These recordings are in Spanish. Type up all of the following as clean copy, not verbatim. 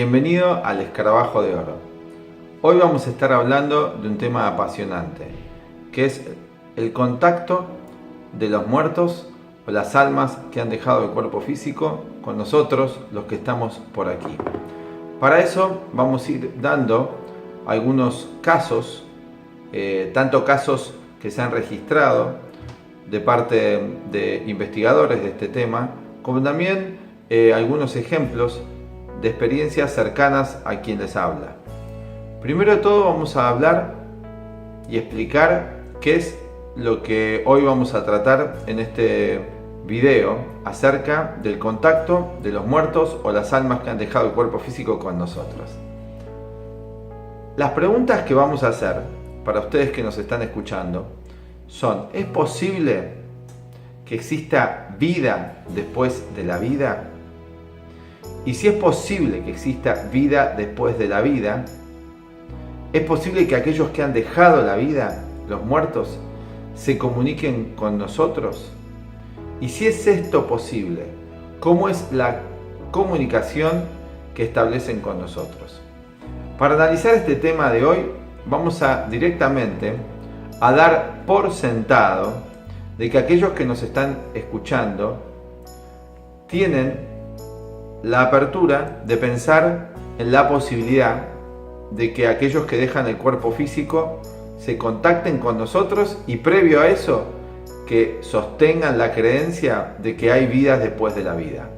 Bienvenido al Escarabajo de Oro. Hoy vamos a estar hablando de un tema apasionante, que es el contacto de los muertos o las almas que han dejado el cuerpo físico con nosotros, los que estamos por aquí. Para eso vamos a ir dando algunos casos, tanto casos que se han registrado de parte de investigadores de este tema, como también algunos ejemplos de experiencias cercanas a quien les habla. Primero de todo vamos a hablar y explicar qué es lo que hoy vamos a tratar en este video acerca del contacto de los muertos o las almas que han dejado el cuerpo físico con nosotros. Las preguntas que vamos a hacer para ustedes que nos están escuchando son: ¿es posible que exista vida después de la vida? Y si es posible que exista vida después de la vida, ¿es posible que aquellos que han dejado la vida, los muertos, se comuniquen con nosotros? Y si es esto posible, ¿cómo es la comunicación que establecen con nosotros? Para analizar este tema de hoy, vamos directamente a dar por sentado de que aquellos que nos están escuchando tienen la apertura de pensar en la posibilidad de que aquellos que dejan el cuerpo físico se contacten con nosotros y previo a eso que sostengan la creencia de que hay vida después de la vida.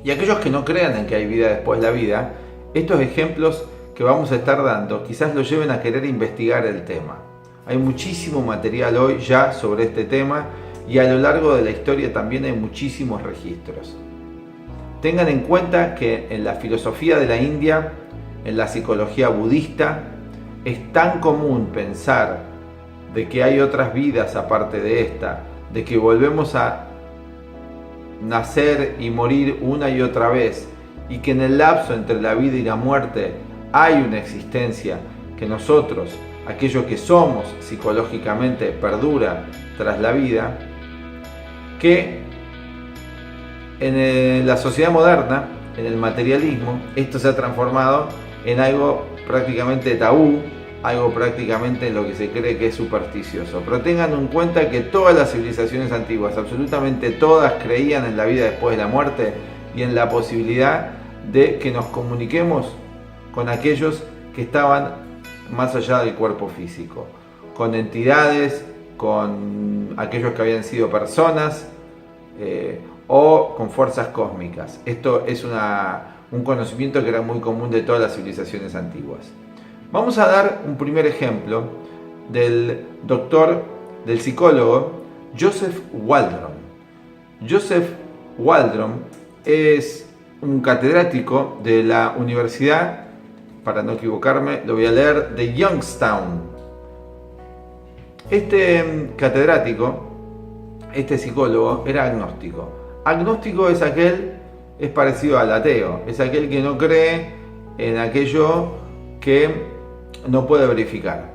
Y aquellos que no crean en que hay vida después de la vida, estos ejemplos que vamos a estar dando quizás los lleven a querer investigar el tema. Hay muchísimo material hoy ya sobre este tema y a lo largo de la historia también hay muchísimos registros. Tengan en cuenta que en la filosofía de la India, en la psicología budista, es tan común pensar de que hay otras vidas aparte de esta, de que volvemos a nacer y morir una y otra vez, y que en el lapso entre la vida y la muerte hay una existencia que nosotros, aquello que somos psicológicamente, perdura tras la vida, que en la sociedad moderna, en el materialismo, esto se ha transformado en algo prácticamente tabú, algo prácticamente en lo que se cree que es supersticioso. Pero tengan en cuenta que todas las civilizaciones antiguas, absolutamente todas, creían en la vida después de la muerte y en la posibilidad de que nos comuniquemos con aquellos que estaban más allá del cuerpo físico, con entidades, con aquellos que habían sido personas, o con fuerzas cósmicas. Esto es un conocimiento que era muy común de todas las civilizaciones antiguas. Vamos a dar un primer ejemplo del psicólogo Joseph Waldron. Joseph Waldron es un catedrático de la universidad, para no equivocarme, lo voy a leer, de Youngstown. Este catedrático, este psicólogo, era agnóstico. Agnóstico es parecido al ateo, es aquel que no cree en aquello que no puede verificar,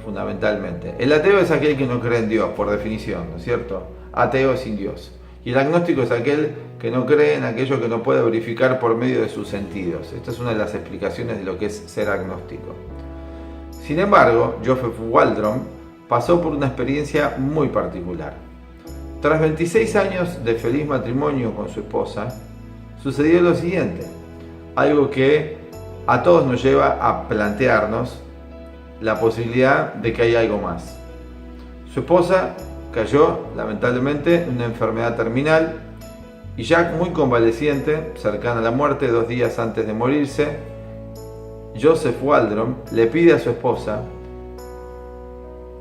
fundamentalmente. El ateo es aquel que no cree en Dios, por definición, ¿no es cierto? Ateo es sin Dios. Y el agnóstico es aquel que no cree en aquello que no puede verificar por medio de sus sentidos. Esta es una de las explicaciones de lo que es ser agnóstico. Sin embargo, Joseph Waldron pasó por una experiencia muy particular. Tras 26 años de feliz matrimonio con su esposa, sucedió lo siguiente, algo que a todos nos lleva a plantearnos la posibilidad de que hay algo más. Su esposa cayó, lamentablemente, en una enfermedad terminal y ya muy convaleciente, cercana a la muerte, 2 días antes de morirse, Joseph Waldron le pide a su esposa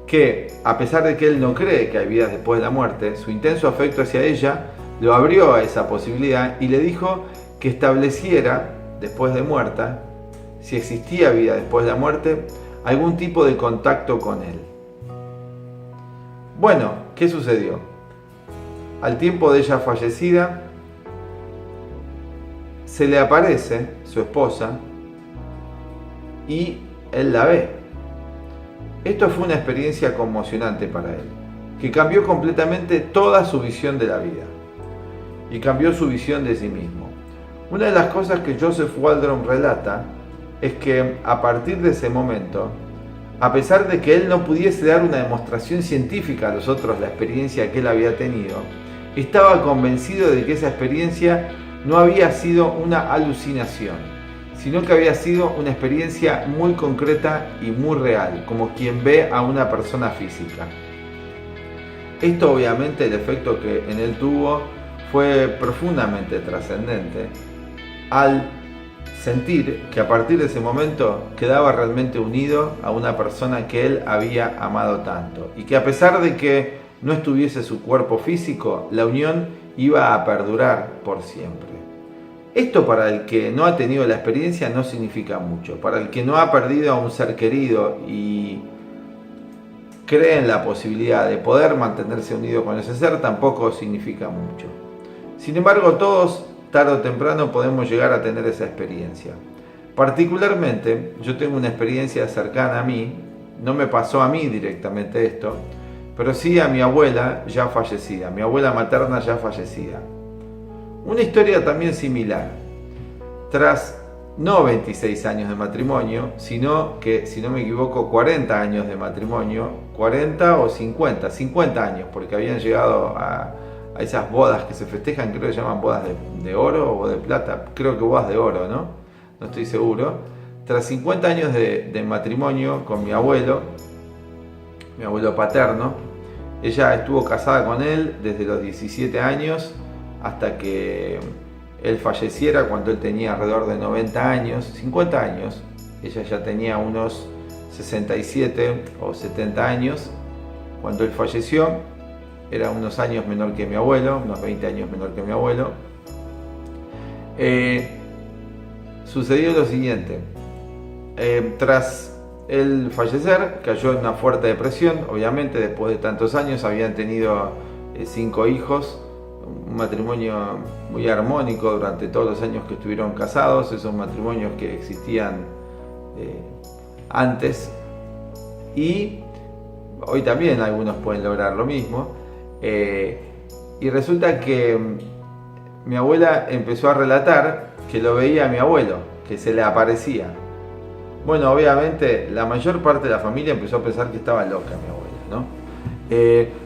que, a pesar de que él no cree que hay vida después de la muerte, su intenso afecto hacia ella lo abrió a esa posibilidad y le dijo que estableciera, después de muerta, si existía vida después de la muerte, algún tipo de contacto con él. Bueno, ¿qué sucedió? Al tiempo de ella fallecida, se le aparece su esposa y él la ve. Esto fue una experiencia conmocionante para él, que cambió completamente toda su visión de la vida y cambió su visión de sí mismo. Una de las cosas que Joseph Waldron relata es que a partir de ese momento, a pesar de que él no pudiese dar una demostración científica a los otros la experiencia que él había tenido, estaba convencido de que esa experiencia no había sido una alucinación, sino que había sido una experiencia muy concreta y muy real, como quien ve a una persona física. Esto obviamente el efecto que en él tuvo fue profundamente trascendente al sentir que a partir de ese momento quedaba realmente unido a una persona que él había amado tanto y que a pesar de que no estuviese su cuerpo físico, la unión iba a perdurar por siempre. Esto para el que no ha tenido la experiencia no significa mucho. Para el que no ha perdido a un ser querido y cree en la posibilidad de poder mantenerse unido con ese ser, tampoco significa mucho. Sin embargo, todos tarde o temprano podemos llegar a tener esa experiencia. Particularmente, yo tengo una experiencia cercana a mí, no me pasó a mí directamente esto, pero sí a mi abuela ya fallecida, mi abuela materna ya fallecida. Una historia también similar. Tras no 26 años de matrimonio, sino que, si no me equivoco, 40 años de matrimonio, 40 o 50 años, porque habían llegado a esas bodas que se festejan, creo que se llaman bodas de oro o de plata, creo que bodas de oro, ¿no? No estoy seguro. Tras 50 años de matrimonio con mi abuelo paterno, ella estuvo casada con él desde los 17 años hasta que él falleciera cuando él tenía alrededor de 90 años, 50 años. Ella ya tenía unos 67 o 70 años cuando él falleció. Era unos años menor que mi abuelo, unos 20 años menor que mi abuelo. Sucedió lo siguiente. Tras él fallecer, cayó en una fuerte depresión. Obviamente, después de tantos años, habían tenido 5 hijos. Un matrimonio muy armónico durante todos los años que estuvieron casados. Esos matrimonios que existían antes. Y hoy también algunos pueden lograr lo mismo. Y resulta que mi abuela empezó a relatar que lo veía a mi abuelo, que se le aparecía. Bueno, obviamente la mayor parte de la familia empezó a pensar que estaba loca mi abuela, ¿no?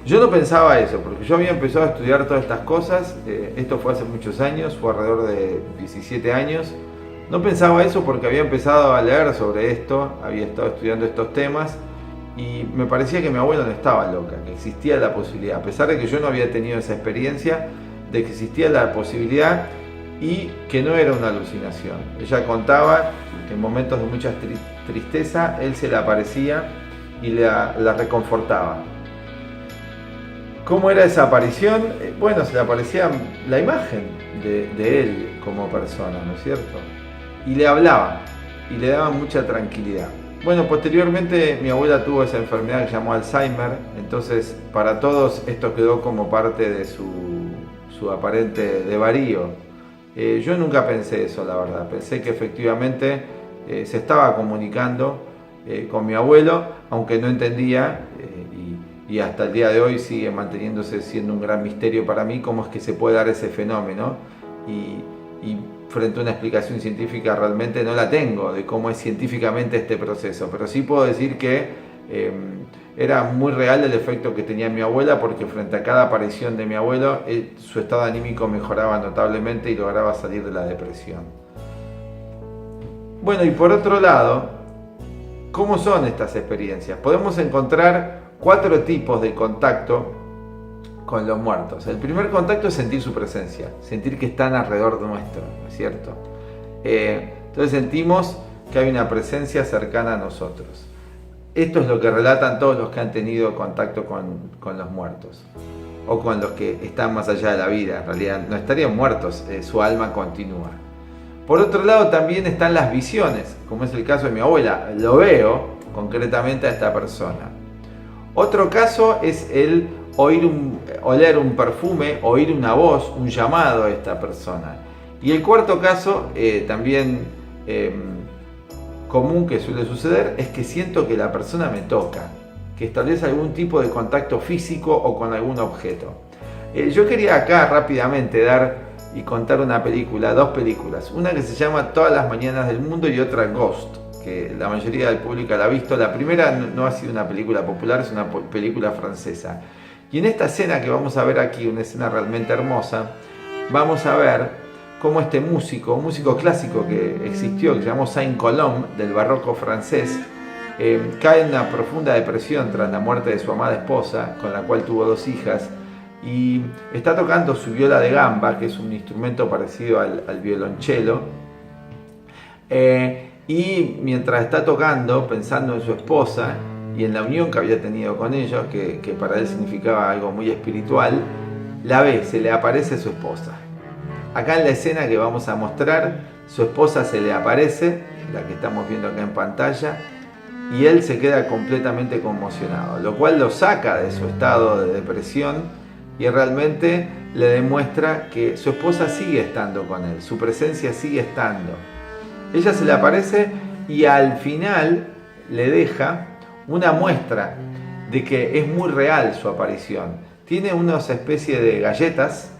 Yo no pensaba eso, porque yo había empezado a estudiar todas estas cosas. Esto fue hace muchos años, fue alrededor de 17 años. No pensaba eso porque había empezado a leer sobre esto, había estado estudiando estos temas. Y me parecía que mi abuela no estaba loca, que existía la posibilidad, a pesar de que yo no había tenido esa experiencia, de que existía la posibilidad y que no era una alucinación. Ella contaba que en momentos de mucha tristeza él se le aparecía y la reconfortaba. ¿Cómo era esa aparición? Bueno, se le aparecía la imagen de él como persona, ¿no es cierto? Y le hablaba y le daba mucha tranquilidad. Bueno, posteriormente mi abuela tuvo esa enfermedad que se llamó Alzheimer, entonces para todos esto quedó como parte de su aparente desvarío. Yo nunca pensé eso, la verdad. Pensé que efectivamente se estaba comunicando con mi abuelo, aunque no entendía, y hasta el día de hoy sigue manteniéndose siendo un gran misterio para mí cómo es que se puede dar ese fenómeno. Y frente a una explicación científica realmente no la tengo de cómo es científicamente este proceso, pero sí puedo decir que era muy real el efecto que tenía mi abuela, porque frente a cada aparición de mi abuelo su estado anímico mejoraba notablemente y lograba salir de la depresión. Bueno, y por otro lado, ¿cómo son estas experiencias? Podemos encontrar 4 tipos de contacto con los muertos. El primer contacto es sentir su presencia, sentir que están alrededor nuestro, ¿no es cierto? Entonces sentimos que hay una presencia cercana a nosotros. Esto es lo que relatan todos los que han tenido contacto con los muertos, o con los que están más allá de la vida. En realidad no estarían muertos, su alma continúa. Por otro lado también están las visiones, como es el caso de mi abuela. Lo veo concretamente a esta persona. Otro caso es el oler un perfume, oír una voz, un llamado a esta persona. Y el cuarto caso, también común que suele suceder, es que siento que la persona me toca, que establece algún tipo de contacto físico o con algún objeto. Yo quería acá rápidamente dar y contar una película, dos películas. Una que se llama Todas las mañanas del mundo y otra Ghost, que la mayoría del público la ha visto. La primera no ha sido una película popular, es una película francesa. Y en esta escena que vamos a ver aquí, una escena realmente hermosa, vamos a ver cómo este músico, un músico clásico que existió, que se llamó Saint-Colombe, del barroco francés, cae en una profunda depresión tras la muerte de su amada esposa, con la cual tuvo 2 hijas, y está tocando su viola de gamba, que es un instrumento parecido al violonchelo, y mientras está tocando, pensando en su esposa y en la unión que había tenido con ellos, que para él significaba algo muy espiritual, la ve, se le aparece su esposa. Acá en la escena que vamos a mostrar, su esposa se le aparece, la que estamos viendo acá en pantalla, y él se queda completamente conmocionado, lo cual lo saca de su estado de depresión y realmente le demuestra que su esposa sigue estando con él, su presencia sigue estando. Ella se le aparece y al final le deja una muestra de que es muy real su aparición. Tiene unas especies de galletas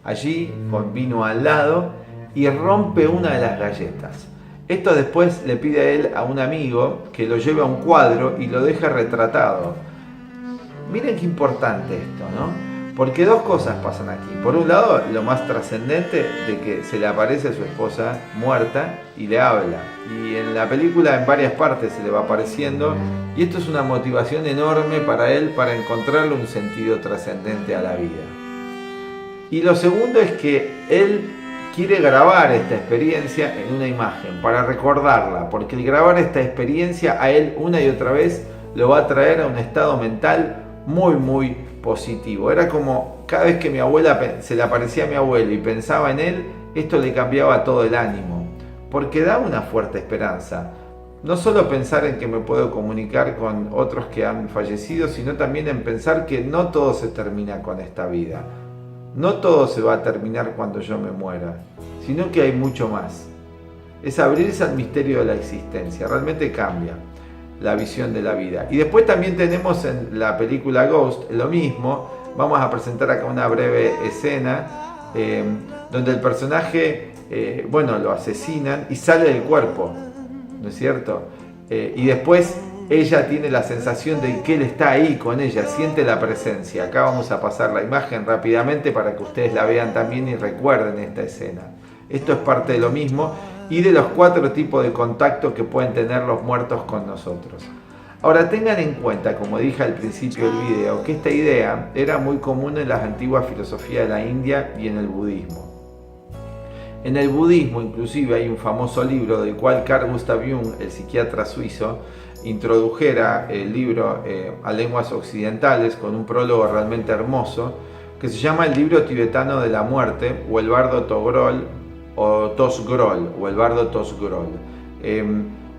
allí con vino al lado y rompe una de las galletas. Esto después le pide a él, a un amigo, que lo lleve a un cuadro y lo deje retratado. Miren qué importante esto, ¿no? Porque 2 cosas pasan aquí. Por un lado, lo más trascendente de que se le aparece a su esposa muerta y le habla. Y en la película en varias partes se le va apareciendo. Y esto es una motivación enorme para él para encontrarle un sentido trascendente a la vida. Y lo segundo es que él quiere grabar esta experiencia en una imagen para recordarla, porque el grabar esta experiencia a él una y otra vez lo va a traer a un estado mental muy positivo. Era como cada vez que mi abuela se le aparecía a mi abuelo y pensaba en él, esto le cambiaba todo el ánimo, porque da una fuerte esperanza. No solo pensar en que me puedo comunicar con otros que han fallecido, sino también en pensar que no todo se termina con esta vida. No todo se va a terminar cuando yo me muera, sino que hay mucho más. Es abrirse al misterio de la existencia, realmente cambia la visión de la vida. Y después también tenemos en la película Ghost lo mismo. Vamos a presentar acá una breve escena donde el personaje, lo asesinan y sale del cuerpo, ¿no es cierto? Y después ella tiene la sensación de que él está ahí con ella, siente la presencia. Acá vamos a pasar la imagen rápidamente para que ustedes la vean también y recuerden esta escena. Esto es parte de lo mismo y de los 4 tipos de contacto que pueden tener los muertos con nosotros. Ahora tengan en cuenta, como dije al principio del video, que esta idea era muy común en las antiguas filosofías de la India y en el budismo. En el budismo inclusive hay un famoso libro del cual Carl Gustav Jung, el psiquiatra suizo, introdujera el libro a lenguas occidentales con un prólogo realmente hermoso que se llama El libro tibetano de la muerte o el bardo Togrol o Tosgrol o el bardo Tosgrol.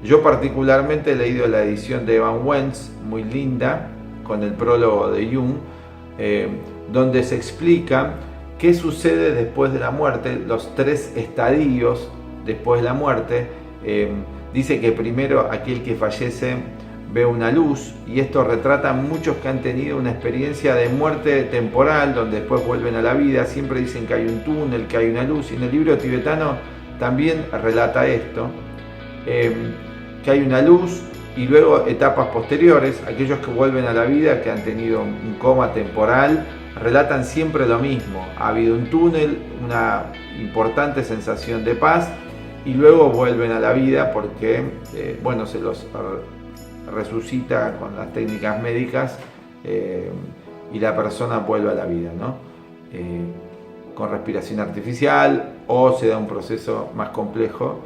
Yo particularmente he leído la edición de Evan Wentz, muy linda, con el prólogo de Jung, donde se explica qué sucede después de la muerte, los 3 estadios después de la muerte. Dice que primero aquel que fallece ve una luz, y esto retrata a muchos que han tenido una experiencia de muerte temporal donde después vuelven a la vida. Siempre dicen que hay un túnel, que hay una luz, y en el libro tibetano también relata esto, que hay una luz, y luego etapas posteriores, aquellos que vuelven a la vida, que han tenido un coma temporal, relatan siempre lo mismo: ha habido un túnel, una importante sensación de paz, y luego vuelven a la vida porque se los resucita con las técnicas médicas y la persona vuelve a la vida, ¿no? Con respiración artificial, o se da un proceso más complejo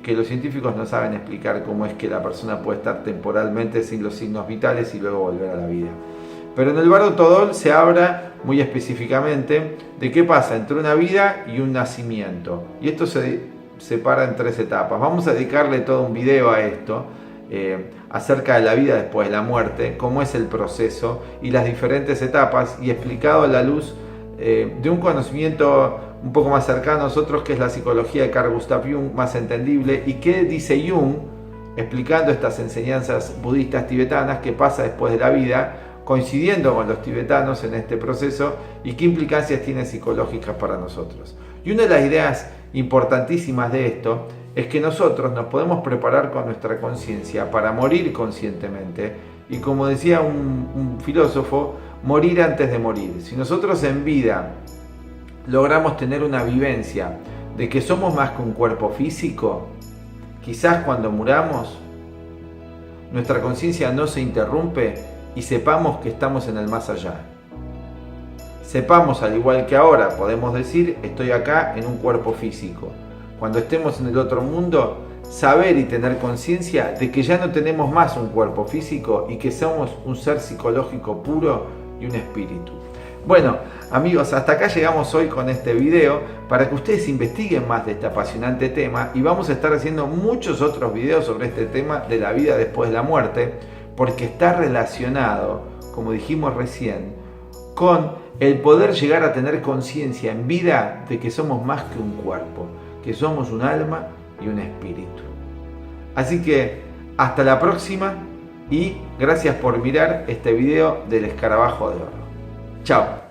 que los científicos no saben explicar cómo es que la persona puede estar temporalmente sin los signos vitales y luego volver a la vida. Pero en el bardo Togrol se habla muy específicamente de qué pasa entre una vida y un nacimiento, y esto se separa en 3 etapas. Vamos a dedicarle todo un video a esto, acerca de la vida después de la muerte, cómo es el proceso y las diferentes etapas, y explicado a la luz de un conocimiento un poco más cercano a nosotros, que es la psicología de Carl Gustav Jung, más entendible. Y qué dice Jung explicando estas enseñanzas budistas tibetanas, qué pasa después de la vida, coincidiendo con los tibetanos en este proceso, y qué implicancias tiene psicológicas para nosotros. Y una de las ideas importantísimas de esto es que nosotros nos podemos preparar con nuestra conciencia para morir conscientemente. Y como decía un filósofo, morir antes de morir. Si nosotros en vida logramos tener una vivencia de que somos más que un cuerpo físico, quizás cuando muramos, nuestra conciencia no se interrumpe y sepamos que estamos en el más allá. Sepamos, al igual que ahora, podemos decir, estoy acá en un cuerpo físico. Cuando estemos en el otro mundo, saber y tener conciencia de que ya no tenemos más un cuerpo físico y que somos un ser psicológico puro y un espíritu. Bueno, amigos, hasta acá llegamos hoy con este video para que ustedes investiguen más de este apasionante tema, y vamos a estar haciendo muchos otros videos sobre este tema de la vida después de la muerte, porque está relacionado, como dijimos recién, con el poder llegar a tener conciencia en vida de que somos más que un cuerpo, que somos un alma y un espíritu. Así que hasta la próxima y gracias por mirar este video del escarabajo de oro. Chao.